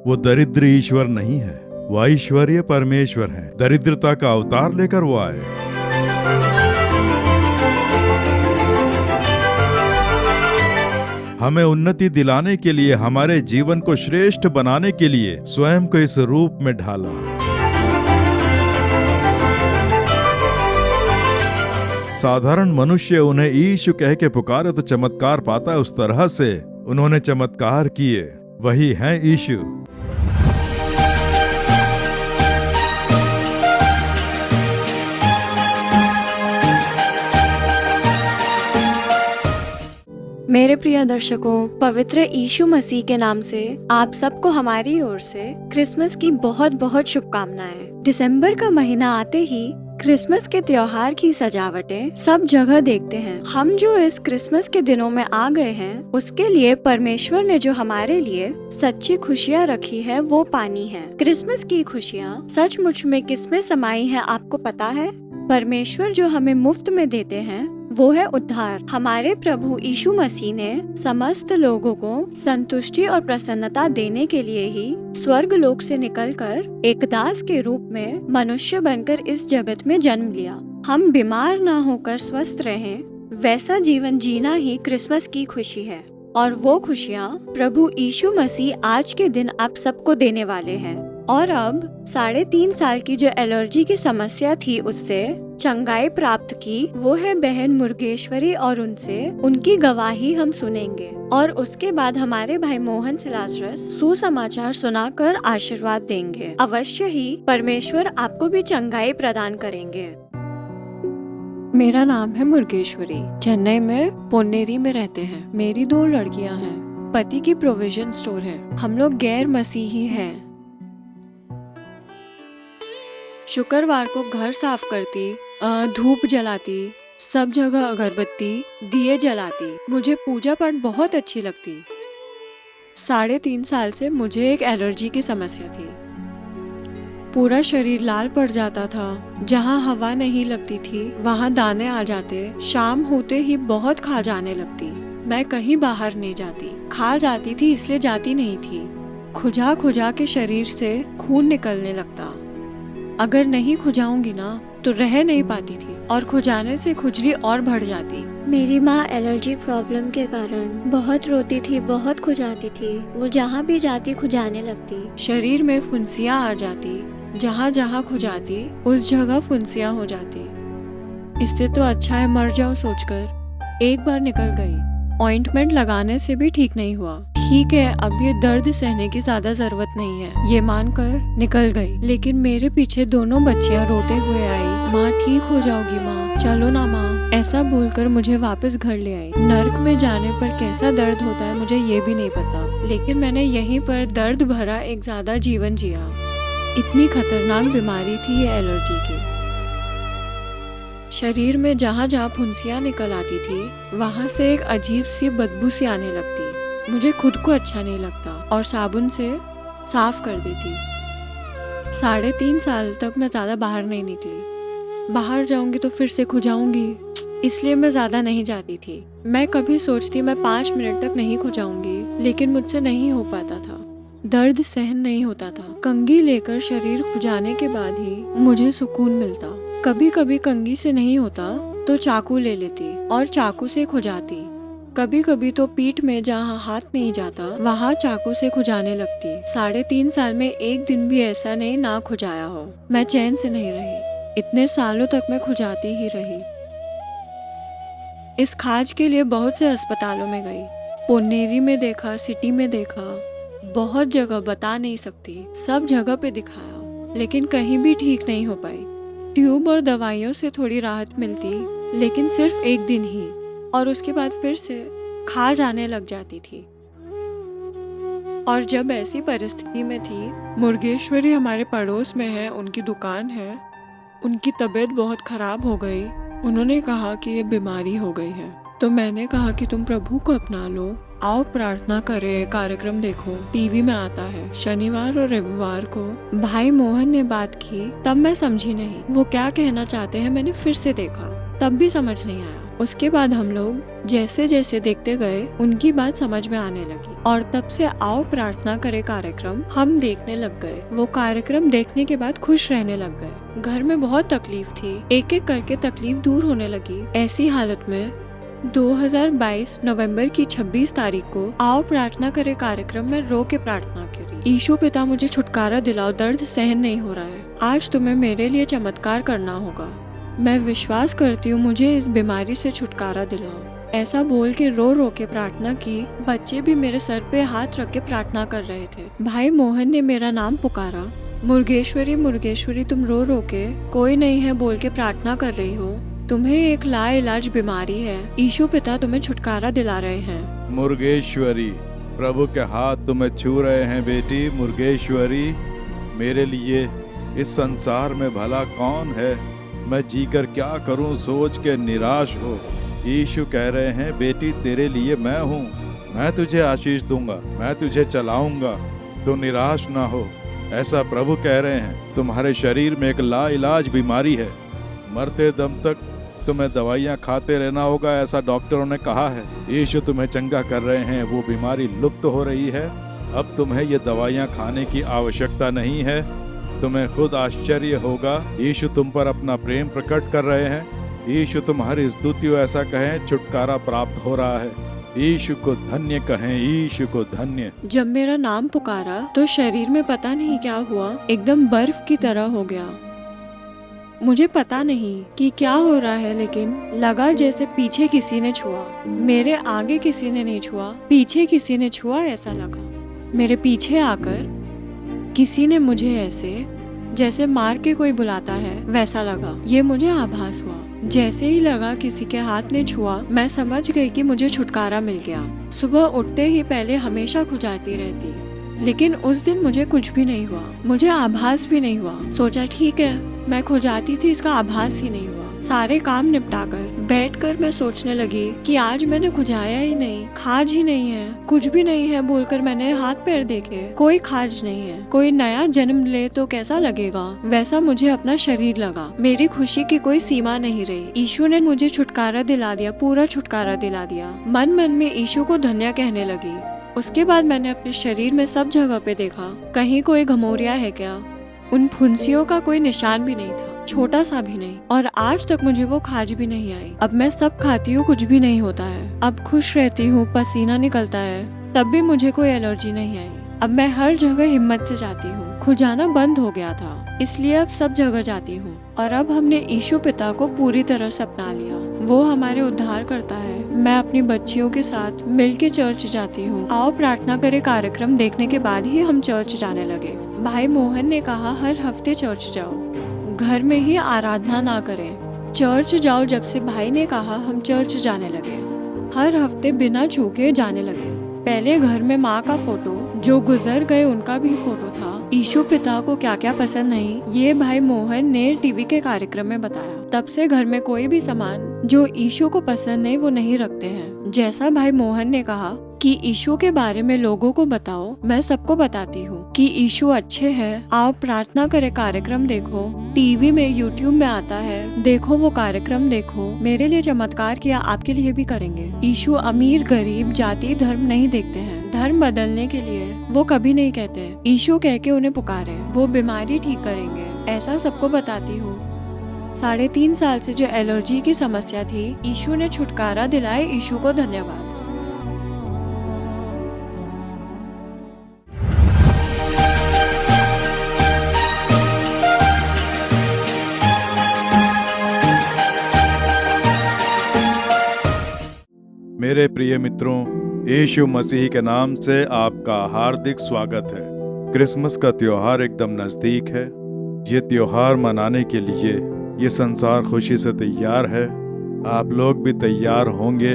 वो दरिद्र ईश्वर नहीं है, वो ऐश्वर्य परमेश्वर है। दरिद्रता का अवतार लेकर वो आए। हमें उन्नति दिलाने के लिए, हमारे जीवन को श्रेष्ठ बनाने के लिए स्वयं को इस रूप में ढाला। साधारण मनुष्य उन्हें यीशु कह के पुकारे तो चमत्कार पाता है, उस तरह से उन्होंने चमत्कार किए। वही हैं यीशु। मेरे प्रिय दर्शकों, पवित्र यीशु मसीह के नाम से आप सबको हमारी ओर से क्रिसमस की बहुत बहुत शुभकामनाएं। दिसंबर का महीना आते ही क्रिसमस के त्योहार की सजावटें सब जगह देखते हैं। हम जो इस क्रिसमस के दिनों में आ गए हैं, उसके लिए परमेश्वर ने जो हमारे लिए सच्ची खुशियाँ रखी है वो पानी है। क्रिसमस की खुशियाँ सचमुच में किसमें समाई है आपको पता है? परमेश्वर जो हमें मुफ्त में देते हैं वो है उद्धार। हमारे प्रभु यीशु मसीह ने समस्त लोगों को संतुष्टि और प्रसन्नता देने के लिए ही स्वर्ग लोक से निकलकर एक दास के रूप में मनुष्य बनकर इस जगत में जन्म लिया। हम बीमार ना होकर स्वस्थ रहें, वैसा जीवन जीना ही क्रिसमस की खुशी है। और वो खुशियाँ प्रभु यीशु मसीह आज के दिन आप सबको देने वाले हैं। और अब 3.5 साल की जो एलर्जी की समस्या थी उससे चंगाई प्राप्त की, वो है बहन मुर्गेश्वरी, और उनसे उनकी गवाही हम सुनेंगे। और उसके बाद हमारे भाई मोहन सिलासरस सुसमाचार सुनाकर आशीर्वाद देंगे। अवश्य ही परमेश्वर आपको भी चंगाई प्रदान करेंगे। मेरा नाम है मुर्गेश्वरी। चेन्नई में पोन्नेरी में रहते हैं। मेरी 2 लड़कियां हैं। पति की प्रोविजन स्टोर है। हम लोग गैर मसीही हैं। शुक्रवार को घर साफ करती, धूप जलाती, सब जगह अगरबत्ती, दिए जलाती। मुझे पूजा पाठ बहुत अच्छी लगती। 3.5 साल से मुझे एक एलर्जी की समस्या थी। पूरा शरीर लाल पड़ जाता था। जहाँ हवा नहीं लगती थी वहाँ दाने आ जाते। शाम होते ही बहुत खा जाने लगती। मैं कहीं बाहर नहीं जाती। खा जाती थी इसलिए जाती नहीं थी। खुजा खुजा के शरीर से खून निकलने लगता। अगर नहीं खुजाऊंगी ना तो रह नहीं पाती थी, और खुजाने से खुजली और बढ़ जाती। मेरी माँ एलर्जी प्रॉब्लम के कारण बहुत रोती थी, बहुत खुजाती थी। वो जहाँ भी जाती खुजाने लगती। शरीर में फुंसियाँ आ जाती। जहाँ जहाँ खुजाती उस जगह फुंसियाँ हो जाती। इससे तो अच्छा है मर जाऊं सोचकर एक बार निकल गई। ऑइंटमेंट लगाने से भी ठीक नहीं हुआ। ठीक है, अब ये दर्द सहने की ज्यादा जरूरत नहीं है, ये मानकर निकल गई। लेकिन मेरे पीछे दोनों बच्चियां रोते हुए आई, माँ ठीक हो जाओगी माँ, चलो ना माँ, ऐसा बोलकर मुझे वापस घर ले आई। नर्क में जाने पर कैसा दर्द होता है मुझे ये भी नहीं पता, लेकिन मैंने यहीं पर दर्द भरा एक ज्यादा जीवन जिया। इतनी खतरनाक बीमारी थी ये एलर्जी की। शरीर में जहाँ जहाँ फुंसियाँ निकल आती थी वहाँ से एक अजीब सी बदबू सी आने लगती। मुझे खुद को अच्छा नहीं लगता और साबुन से साफ कर देती। 3.5 साल तक मैं ज़्यादा बाहर नहीं निकली। बाहर जाऊंगी तो फिर से खुजाऊंगी, इसलिए मैं ज़्यादा नहीं जाती थी। मैं कभी सोचती मैं 5 मिनट तक नहीं खुजाऊंगी, लेकिन मुझसे नहीं हो पाता था। दर्द सहन नहीं होता था। कंघी लेकर शरीर खुजाने के बाद ही मुझे सुकून मिलता। कभी कभी कंघी से नहीं होता तो चाकू ले लेती और चाकू से खुजाती। कभी कभी तो पीठ में जहाँ हाथ नहीं जाता वहाँ चाकू से खुजाने लगती। 3.5 साल में एक दिन भी ऐसा नहीं ना खुजाया हो। मैं चैन से नहीं रही। इतने सालों तक मैं खुजाती ही रही। इस खाज के लिए बहुत से अस्पतालों में गई। पोन्नेरी में देखा, सिटी में देखा, बहुत जगह बता नहीं सकती। सब जगह पे दिखाया, लेकिन कहीं भी ठीक नहीं हो पाई। ट्यूब और दवाइयों से थोड़ी राहत मिलती, लेकिन सिर्फ एक दिन ही, और उसके बाद फिर से खा जाने लग जाती थी। और जब ऐसी परिस्थिति में थी, मुर्गेश्वरी हमारे पड़ोस में है, उनकी दुकान है। उनकी तबीयत बहुत खराब हो गई। उन्होंने कहा कि ये बीमारी हो गई है। तो मैंने कहा कि तुम प्रभु को अपना लो, आओ प्रार्थना करें, कार्यक्रम देखो, टीवी में आता है। शनिवार और रविवार को भाई मोहन ने बात की, तब मैं समझी नहीं वो क्या कहना चाहते हैं। मैंने फिर से देखा, तब भी समझ नहीं आया। उसके बाद हम लोग जैसे जैसे देखते गए उनकी बात समझ में आने लगी और तब से आओ प्रार्थना करे कार्यक्रम हम देखने लग गए। वो कार्यक्रम देखने के बाद खुश रहने लग गए। घर में बहुत तकलीफ थी, एक एक करके तकलीफ दूर होने लगी। ऐसी हालत में 2022 नवंबर की 26 तारीख को आओ प्रार्थना करे कार्यक्रम में रो के प्रार्थना करी, यीशु पिता मुझे छुटकारा दिलाओ, दर्द सहन नहीं हो रहा है, आज तुम्हें मेरे लिए चमत्कार करना होगा, मैं विश्वास करती हूँ मुझे इस बीमारी से छुटकारा दिलाओ। ऐसा बोल के रो के प्रार्थना की। बच्चे भी मेरे सर पे हाथ रख के प्रार्थना कर रहे थे। भाई मोहन ने मेरा नाम पुकारा, मुर्गेश्वरी मुर्गेश्वरी तुम रो के कोई नहीं है बोल के प्रार्थना कर रही हो, तुम्हें एक लाइलाज बीमारी है, यीशु पिता तुम्हें छुटकारा दिला रहे हैं। मुर्गेश्वरी, प्रभु के हाथ तुम्हें छू रहे हैं बेटी। मुर्गेश्वरी, मेरे लिए इस संसार में भला कौन है, मैं जीकर क्या करूं सोच के निराश हो। यीशु कह रहे हैं बेटी तेरे लिए मैं हूँ, मैं तुझे आशीष दूंगा, मैं तुझे चलाऊंगा, तो निराश ना हो। ऐसा प्रभु कह रहे हैं। तुम्हारे शरीर में एक लाइलाज बीमारी है, मरते दम तक तुम्हें दवाइयाँ खाते रहना होगा, ऐसा डॉक्टरों ने कहा है। यीशु तुम्हें चंगा कर रहे हैं, वो बीमारी लुप्त हो रही है, अब तुम्हें ये दवाइयाँ खाने की आवश्यकता नहीं है। तुम्हें खुद आश्चर्य होगा, यीशु तुम पर अपना प्रेम प्रकट कर रहे हैं। यीशु तुम्हारी स्तुति ऐसा कहें, छुटकारा प्राप्त हो रहा है। यीशु को धन्य कहें, यीशु को धन्य। जब मेरा नाम पुकारा तो शरीर में पता नहीं क्या हुआ, एकदम बर्फ की तरह हो गया। मुझे पता नहीं कि क्या हो रहा है, लेकिन लगा जैसे पीछे किसी ने छुआ। मेरे आगे किसी ने नहीं छुआ, पीछे किसी ने छुआ ऐसा लगा। मेरे पीछे आकर किसी ने मुझे ऐसे जैसे मार के कोई बुलाता है वैसा लगा। ये मुझे आभास हुआ। जैसे ही लगा किसी के हाथ ने छुआ, मैं समझ गई कि मुझे छुटकारा मिल गया। सुबह उठते ही पहले हमेशा खुजाती रहती, लेकिन उस दिन मुझे कुछ भी नहीं हुआ, मुझे आभास भी नहीं हुआ। सोचा ठीक है, मैं खुजाती थी, इसका आभास ही नहीं हुआ। सारे काम निपटाकर बैठकर मैं सोचने लगी कि आज मैंने खुजाया ही नहीं, खाज ही नहीं है, कुछ भी नहीं है बोलकर मैंने हाथ पैर देखे, कोई खाज नहीं है। कोई नया जन्म ले तो कैसा लगेगा, वैसा मुझे अपना शरीर लगा। मेरी खुशी की कोई सीमा नहीं रही। यीशु ने मुझे छुटकारा दिला दिया, पूरा छुटकारा दिला दिया। मन मन में यीशु को धन्य कहने लगी। उसके बाद मैंने अपने शरीर में सब जगह पे देखा, कहीं कोई घमौरिया है क्या। उन फुंसियों का कोई निशान भी नहीं था, छोटा सा भी नहीं, और आज तक मुझे वो खाज भी नहीं आई। अब मैं सब खाती हूँ, कुछ भी नहीं होता है। अब खुश रहती हूँ, पसीना निकलता है, तब भी मुझे कोई एलर्जी नहीं आई। अब मैं हर जगह हिम्मत से जाती हूँ। खुजाना बंद हो गया था, इसलिए अब सब जगह जाती हूँ। और अब हमने यीशु पिता को पूरी तरह से अपना लिया। वो हमारे उद्धार करता है। मैं अपनी बच्चियों के साथ मिलके चर्च जाती हूँ। आओ प्रार्थना करे कार्यक्रम देखने के बाद ही हम चर्च जाने लगे। भाई मोहन ने कहा हर हफ्ते चर्च जाओ, घर में ही आराधना ना करें, चर्च जाओ। जब से भाई ने कहा हम चर्च जाने लगे, हर हफ्ते बिना चूके जाने लगे। पहले घर में माँ का फोटो, जो गुजर गए उनका भी फोटो था। यीशु पिता को क्या क्या पसंद नहीं, ये भाई मोहन ने टीवी के कार्यक्रम में बताया। तब से घर में कोई भी सामान जो यीशु को पसंद नहीं वो नहीं रखते हैं। जैसा भाई मोहन ने कहा कि यीशु के बारे में लोगों को बताओ, मैं सबको बताती हूँ कि यीशु अच्छे हैं। आओ प्रार्थना करे कार्यक्रम देखो, टीवी में यूट्यूब में आता है, देखो वो कार्यक्रम देखो। मेरे लिए चमत्कार किया, आपके लिए भी करेंगे। यीशु अमीर गरीब जाति धर्म नहीं देखते हैं, धर्म बदलने के लिए वो कभी नहीं कहते। यीशु कह के उन्हें पुकारे, वो बीमारी ठीक करेंगे, ऐसा सबको बताती हूँ। 3.5 साल से जो एलर्जी की समस्या थी, यीशु ने छुटकारा दिलाए। यीशु को धन्यवाद। मेरे प्रिय मित्रों, यीशु मसीह के नाम से आपका हार्दिक स्वागत है। क्रिसमस का त्योहार एकदम नजदीक है। ये त्योहार मनाने के लिए ये संसार खुशी से तैयार है। आप लोग भी तैयार होंगे।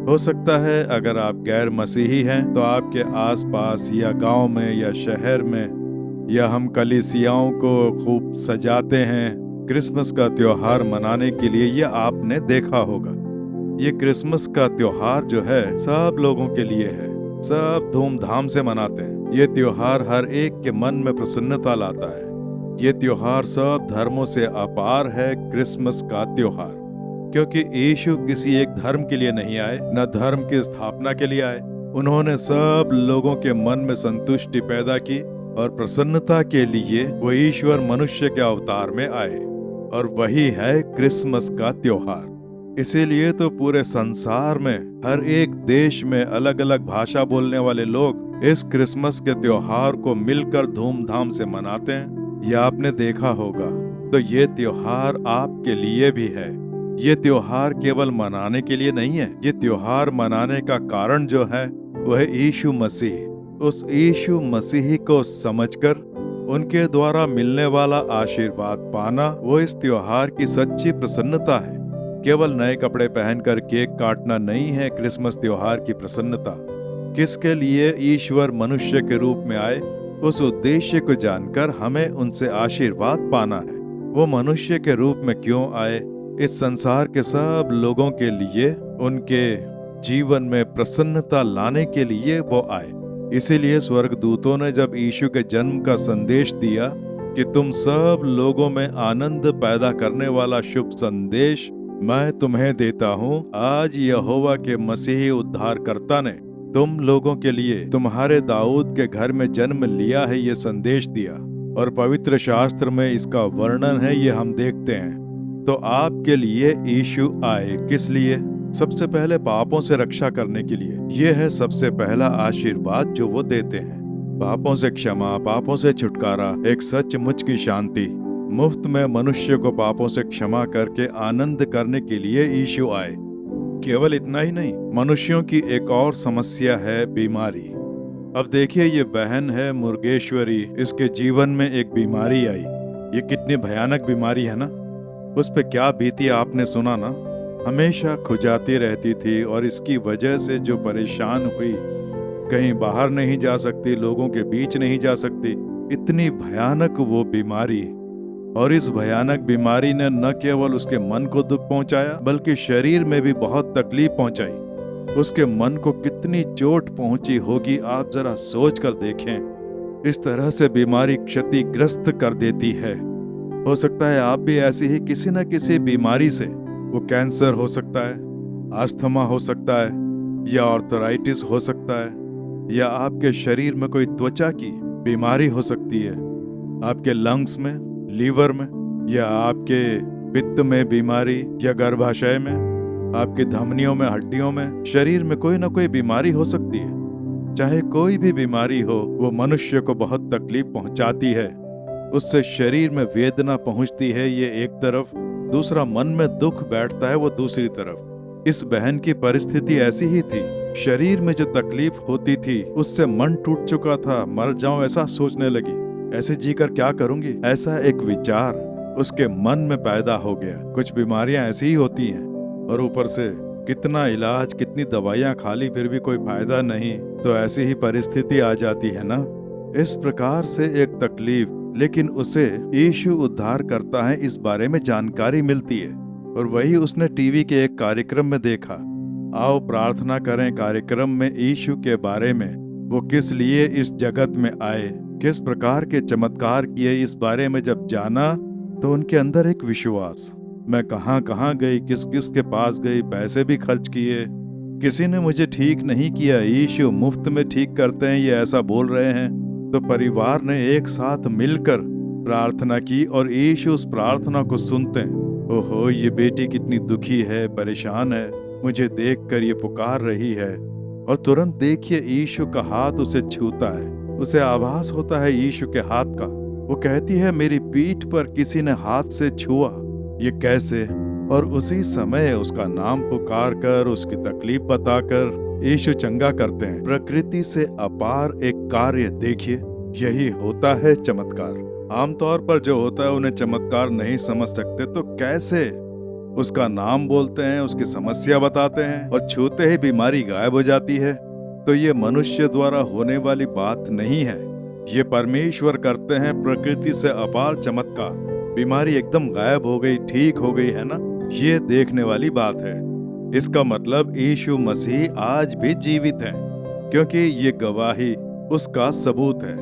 हो सकता है अगर आप गैर मसीही हैं तो आपके आसपास या गांव में या शहर में या हम कलीसियाओं को खूब सजाते हैं क्रिसमस का त्योहार मनाने के लिए, ये आपने देखा होगा। ये क्रिसमस का त्योहार जो है सब लोगों के लिए है, सब धूमधाम से मनाते हैं। ये त्योहार हर एक के मन में प्रसन्नता लाता है। ये त्योहार सब धर्मों से अपार है। क्रिसमस का त्योहार क्योंकि यीशु किसी एक धर्म के लिए नहीं आए, न धर्म की स्थापना के लिए आए। उन्होंने सब लोगों के मन में संतुष्टि पैदा की और प्रसन्नता के लिए वो ईश्वर मनुष्य के अवतार में आए, और वही है क्रिसमस का त्योहार। इसीलिए तो पूरे संसार में हर एक देश में अलग अलग भाषा बोलने वाले लोग इस क्रिसमस के त्योहार को मिलकर धूमधाम से मनाते हैं। यह आपने देखा होगा। तो ये त्योहार आपके लिए भी है। ये त्योहार केवल मनाने के लिए नहीं है। ये त्योहार मनाने का कारण जो है वह है यीशु मसीह। उस यीशु मसीह को समझकर उनके द्वारा मिलने वाला आशीर्वाद पाना, वो इस त्योहार की सच्ची प्रसन्नता है। केवल नए कपड़े पहनकर केक काटना नहीं है क्रिसमस त्योहार की प्रसन्नता। किसके लिए ईश्वर मनुष्य के रूप में आए, उस उद्देश्य को जानकर हमें उनसे आशीर्वाद पाना है। वो मनुष्य के रूप में क्यों आए? इस संसार के सब लोगों के लिए, उनके जीवन में प्रसन्नता लाने के लिए वो आए। इसीलिए स्वर्गदूतों ने जब यीशु के जन्म का संदेश दिया कि तुम सब लोगों में आनंद पैदा करने वाला शुभ संदेश मैं तुम्हें देता हूँ, आज यहोवा के मसीही उद्धारकर्ता ने तुम लोगों के लिए तुम्हारे दाऊद के घर में जन्म लिया है, ये संदेश दिया। और पवित्र शास्त्र में इसका वर्णन है, ये हम देखते हैं। तो आपके लिए यीशु आए किस लिए? सबसे पहले पापों से रक्षा करने के लिए। यह है सबसे पहला आशीर्वाद जो वो देते हैं। पापों से क्षमा, पापों से छुटकारा, एक सचमुच की शांति। मुफ्त में मनुष्य को पापों से क्षमा करके आनंद करने के लिए यीशु आए। केवल इतना ही नहीं, मनुष्यों की एक और समस्या है बीमारी। अब देखिए, ये बहन है मुर्गेश्वरी, इसके जीवन में एक बीमारी आई। ये कितनी भयानक बीमारी है ना। उस पे क्या बीती आपने सुना ना। हमेशा खुजाती रहती थी और इसकी वजह से जो परेशान हुई, कहीं बाहर नहीं जा सकती, लोगों के बीच नहीं जा सकती। इतनी भयानक वो बीमारी। और इस भयानक बीमारी ने न केवल उसके मन को दुख पहुंचाया, बल्कि शरीर में भी बहुत तकलीफ पहुंचाई। उसके मन को कितनी चोट पहुंची होगी, आप जरा सोच कर देखें। इस तरह से बीमारी क्षतिग्रस्त कर देती है। हो सकता है आप भी ऐसी ही किसी न किसी बीमारी से, वो कैंसर हो सकता है, अस्थमा हो सकता है, या आर्थराइटिस हो सकता है, या आपके शरीर में कोई त्वचा की बीमारी हो सकती है, आपके लंग्स में, लीवर में, या आपके पित्त में बीमारी, या गर्भाशय में, आपकी धमनियों में, हड्डियों में, शरीर में कोई ना कोई बीमारी हो सकती है। चाहे कोई भी बीमारी हो, वो मनुष्य को बहुत तकलीफ पहुंचाती है। उससे शरीर में वेदना पहुंचती है, ये एक तरफ, दूसरा मन में दुख बैठता है, वो दूसरी तरफ। इस बहन की परिस्थिति ऐसी ही थी। शरीर में जो तकलीफ होती थी उससे मन टूट चुका था। मर जाऊं ऐसा सोचने लगी। ऐसे जीकर क्या करूंगी, ऐसा एक विचार उसके मन में पैदा हो गया। कुछ बीमारियां ऐसी ही होती हैं, और ऊपर से कितना इलाज, कितनी दवाइयां खा ली, फिर भी कोई फायदा नहीं। तो ऐसी ही परिस्थिति आ जाती है ना। इस प्रकार से एक तकलीफ, लेकिन उसे यीशु उद्धार करता है, इस बारे में जानकारी मिलती है। और वही उसने टीवी के एक कार्यक्रम में देखा। आओ प्रार्थना करें कार्यक्रम में यीशु के बारे में, वो किस लिए इस जगत में आए, किस प्रकार के चमत्कार किए, इस बारे में जब जाना तो उनके अंदर एक विश्वास। मैं कहाँ कहाँ गई, किस किस के पास गई, पैसे भी खर्च किए, किसी ने मुझे ठीक नहीं किया, यीशु मुफ्त में ठीक करते हैं, ये ऐसा बोल रहे हैं। तो परिवार ने एक साथ मिलकर प्रार्थना की और यीशु उस प्रार्थना को सुनते हैं। ओहो, ये बेटी कितनी दुखी है, परेशान है, मुझे देखकर ये पुकार रही है। और तुरंत देखिए यीशु का हाथ उसे छूता है। उसे आभास होता है यीशु के हाथ का। वो कहती है, मेरी पीठ पर किसी ने हाथ से छुआ, ये कैसे? और उसी समय उसका नाम पुकार कर, उसकी तकलीफ बताकर यीशु चंगा करते हैं। प्रकृति से अपार एक कार्य देखिए, यही होता है चमत्कार। आमतौर पर जो होता है उन्हें चमत्कार नहीं समझ सकते, तो कैसे उसका नाम बोलते हैं, उसकी समस्या बताते हैं और छूते ही बीमारी गायब हो जाती है। तो ये मनुष्य द्वारा होने वाली बात नहीं है, ये परमेश्वर करते हैं प्रकृति से अपार चमत्कार। बीमारी एकदम गायब हो गई, ठीक हो गई है ना, ये देखने वाली बात है। इसका मतलब यीशु मसीह आज भी जीवित है, क्योंकि ये गवाही उसका सबूत है।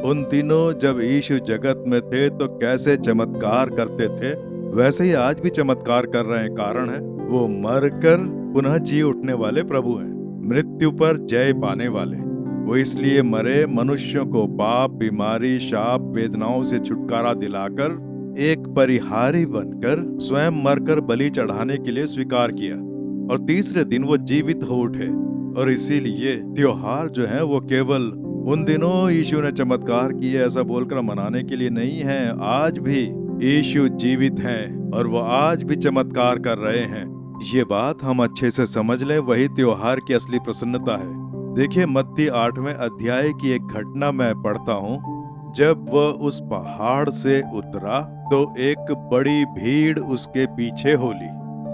उन दिनों जब यीशु जगत में थे तो कैसे चमत्कार करते थे, वैसे ही आज भी चमत्कार कर रहे हैं। कारण है वो मर कर पुनः जी उठने वाले प्रभु हैं, मृत्यु पर जय पाने वाले। वो इसलिए मरे, मनुष्यों को पाप, बीमारी, शाप, वेदनाओं से छुटकारा दिलाकर एक परिहारी बनकर स्वयं मरकर बलि चढ़ाने के लिए स्वीकार किया, और तीसरे दिन वो जीवित हो उठे। और इसीलिए त्योहार जो है वो केवल उन दिनों यीशु ने चमत्कार किए ऐसा बोलकर मनाने के लिए नहीं है। आज भी यीशु जीवित हैं और वो आज भी चमत्कार कर रहे हैं। ये बात हम अच्छे से समझ लें, वही त्योहार की असली प्रसन्नता है। देखिए, मत्ती 8वें अध्याय की एक घटना मैं पढ़ता हूँ। जब वह उस पहाड़ से उतरा तो एक बड़ी भीड़ उसके पीछे हो ली,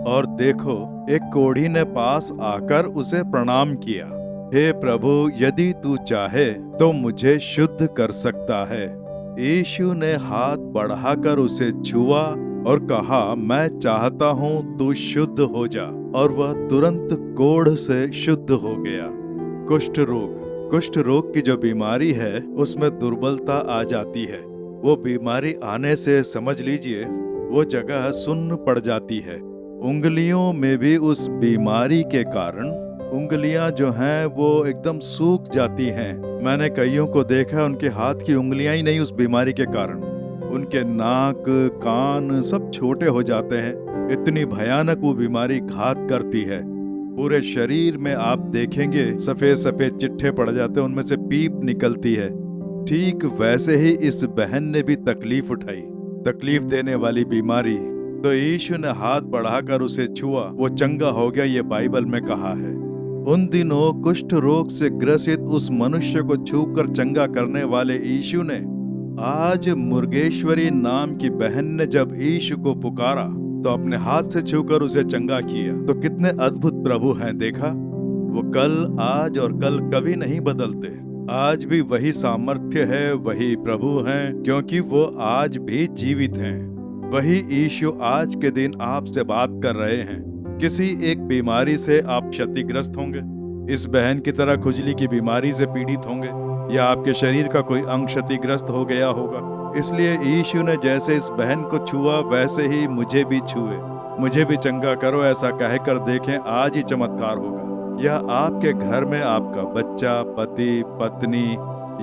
और देखो, एक कोढ़ी ने पास आकर उसे प्रणाम किया। हे प्रभु, यदि तू चाहे तो मुझे शुद्ध कर सकता है। यीशु ने हाथ बढ़ाकर उसे छुआ और कहा, मैं चाहता हूँ तू शुद्ध हो जा। और वह तुरंत कोढ़ से शुद्ध हो गया। कुष्ठ रोग की जो बीमारी है उसमें दुर्बलता आ जाती है। वो बीमारी आने से समझ लीजिए वो जगह सुन्न पड़ जाती है। उंगलियों में भी उस बीमारी के कारण उंगलियां जो हैं वो एकदम सूख जाती हैं। मैंने कईयों को देखा, उनके हाथ की उंगलियां ही नहीं उस बीमारी के कारण। उनके नाक, कान सब छोटे हो जाते हैं। इतनी भयानक वो बीमारी घात करती है। पूरे शरीर में आप देखेंगे सफेद सफेद चिट्ठे पड़ जाते हैं, उनमें से पीप निकलती है। ठीक वैसे ही इस बहन ने भी तकलीफ उठाई, तकलीफ देने वाली बीमारी। तो यीशु ने हाथ बढ़ाकर उसे छुआ, वो चंगा हो गया, ये बाइबल में कहा है। उन दिनों कुष्ठ रोग से ग्रसित उस मनुष्य को छूकर चंगा करने वाले यीशु ने आज मुर्गेश्वरी नाम की बहन ने जब यीशु को पुकारा तो अपने हाथ से छूकर उसे चंगा किया। तो कितने अद्भुत प्रभु हैं। देखा, वो कल, आज और कल कभी नहीं बदलते। आज भी वही सामर्थ्य है, वही प्रभु हैं, क्योंकि वो आज भी जीवित हैं। वही यीशु आज के दिन आपसे बात कर रहे हैं। किसी एक बीमारी से आप क्षतिग्रस्त होंगे, इस बहन की तरह खुजली की बीमारी से पीड़ित होंगे, या आपके शरीर का कोई अंग क्षतिग्रस्त हो गया होगा। इसलिए यीशु ने जैसे इस बहन को छुआ वैसे ही मुझे भी छुए, मुझे भी चंगा करो, ऐसा कहकर देखें, आज ही चमत्कार होगा। या आपके घर में आपका बच्चा, पति, पत्नी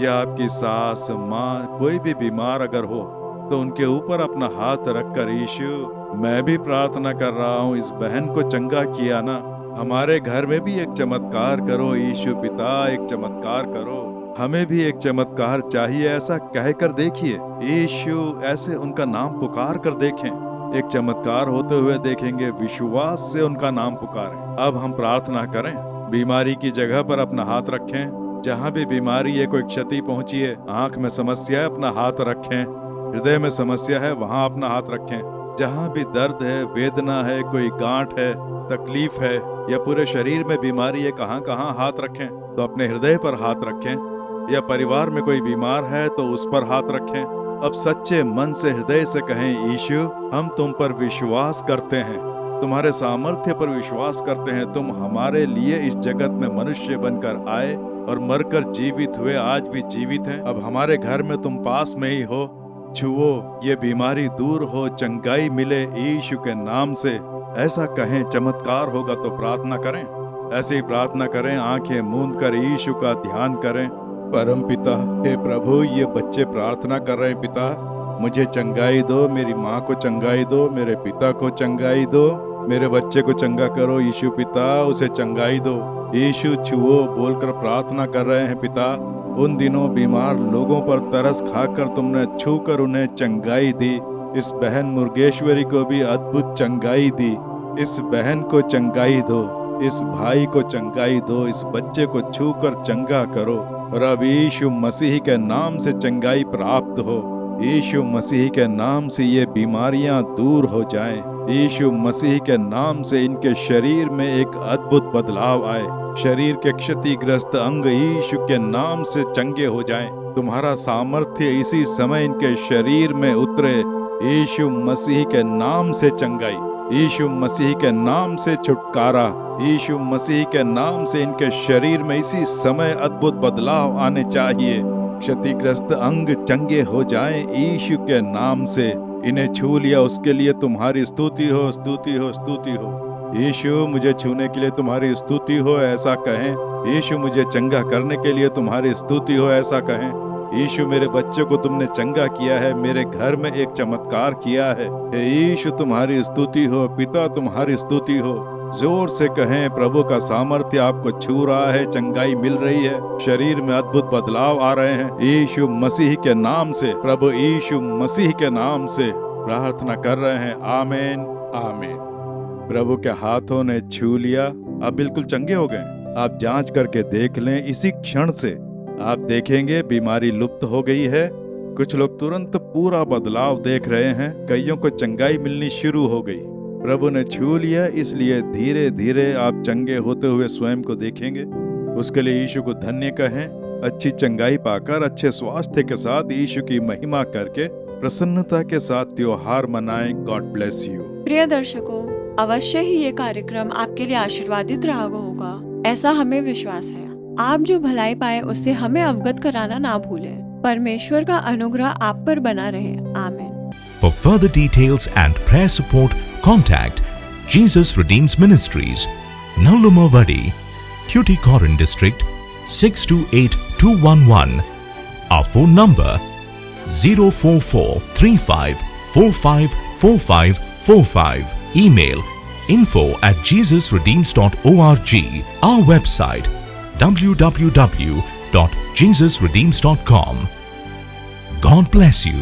या आपकी सास, माँ, कोई भी बीमार अगर हो तो उनके ऊपर अपना हाथ रखकर, यीशु मैं भी प्रार्थना कर रहा हूँ, इस बहन को चंगा किया ना, हमारे घर में भी एक चमत्कार करो। यीशु पिता, एक चमत्कार करो, हमें भी एक चमत्कार चाहिए, ऐसा कहकर देखिए। यीशु ऐसे उनका नाम पुकार कर देखें, एक चमत्कार होते हुए देखेंगे। विश्वास से उनका नाम पुकारें। अब हम प्रार्थना करें, बीमारी की जगह पर अपना हाथ रखें। जहाँ भी बीमारी है, कोई क्षति पहुंची है, आंख में समस्या है, अपना हाथ रखें। हृदय में समस्या है, वहां अपना हाथ रखें। जहाँ भी दर्द है, वेदना है, कोई गांठ है, तकलीफ है, या पूरे शरीर में बीमारी है, कहाँ कहाँ हाथ रखें? तो अपने हृदय पर हाथ रखें। या परिवार में कोई बीमार है तो उस पर हाथ रखें। अब सच्चे मन से, हृदय से कहें, यीशु हम तुम पर विश्वास करते हैं, तुम्हारे सामर्थ्य पर विश्वास करते हैं। तुम हमारे लिए इस जगत में मनुष्य बनकर आए और मरकर जीवित हुए, आज भी जीवित हैं। अब हमारे घर में तुम पास में ही हो, छुओ, ये बीमारी दूर हो, चंगाई मिले यीशु के नाम से, ऐसा कहें, चमत्कार होगा। तो प्रार्थना करें, ऐसे ही प्रार्थना करें, आंखें मूंद कर यीशु का ध्यान करें। परम पिता, हे प्रभु, ये बच्चे प्रार्थना कर रहे हैं, पिता मुझे चंगाई दो, मेरी माँ को चंगाई दो, मेरे पिता को चंगाई दो, मेरे बच्चे को चंगा करो। यीशु पिता, उसे चंगाई दो। यीशु छुओ बोलकर प्रार्थना कर रहे हैं। पिता, उन दिनों बीमार लोगों पर तरस खाकर तुमने छूकर उन्हें चंगाई दी। इस बहन मुर्गेश्वरी को भी अद्भुत चंगाई दी। इस बहन को चंगाई दो, इस भाई को चंगाई दो, इस बच्चे को छूकर चंगा करो। और अब यीशु मसीह के नाम से चंगाई प्राप्त हो। यीशु मसीह के नाम से ये बीमारियां दूर हो जाएं। यीशु मसीह के नाम से इनके शरीर में एक अद्भुत बदलाव आए। शरीर के क्षतिग्रस्त अंग यीशु के नाम से चंगे हो जाएं। तुम्हारा सामर्थ्य इसी समय इनके शरीर में उतरे। यीशु मसीह के नाम से चंगाई, यीशु मसीह के नाम से छुटकारा, यीशु मसीह के नाम से इनके शरीर में इसी समय अद्भुत बदलाव आने चाहिए। क्षतिग्रस्त अंग चंगे हो जाएं यीशु के नाम से। इन्हें छू लिया, उसके लिए तुम्हारी स्तुति हो, स्तुति हो, स्तुति हो। यीशु मुझे छूने के लिए तुम्हारी स्तुति हो ऐसा कहें। यीशु मुझे चंगा करने के लिए तुम्हारी स्तुति हो ऐसा कहें। यीशु मेरे बच्चे को तुमने चंगा किया है, मेरे घर में एक चमत्कार किया है। यीशु तुम्हारी स्तुति हो, पिता तुम्हारी स्तुति हो। जोर से कहें, प्रभु का सामर्थ्य आपको छू रहा है, चंगाई मिल रही है, शरीर में अद्भुत बदलाव आ रहे हैं। यीशु मसीह के नाम से, प्रभु यीशु मसीह के नाम से प्रार्थना कर रहे हैं। आमीन आमीन। प्रभु के हाथों ने छू लिया, आप बिल्कुल चंगे हो गए। आप जांच करके देख लें, इसी क्षण से आप देखेंगे बीमारी लुप्त हो गई है। कुछ लोग तुरंत पूरा बदलाव देख रहे हैं, कईयों को चंगाई मिलनी शुरू हो गई। प्रभु ने छू लिया, इसलिए धीरे धीरे आप चंगे होते हुए स्वयं को देखेंगे। उसके लिए यीशु को धन्य कहें। अच्छी चंगाई पाकर अच्छे स्वास्थ्य के साथ यीशु की महिमा करके प्रसन्नता के साथ त्योहार मनाएं। God bless you. प्रिय दर्शकों, अवश्य ही ये कार्यक्रम आपके लिए आशीर्वादित रहा होगा, ऐसा हमें विश्वास है। आप जो भलाई पाए उससे हमें अवगत कराना ना भूलें। परमेश्वर का अनुग्रह आप पर बना रहे। आमीन। For further details and prayer support, contact Jesus Redeems Ministries, Nallumavadi, Tuticorin District, 628211. Our phone number 04435454545. Email info@jesusredeems.org. Our website www.jesusredeems.com. God bless you.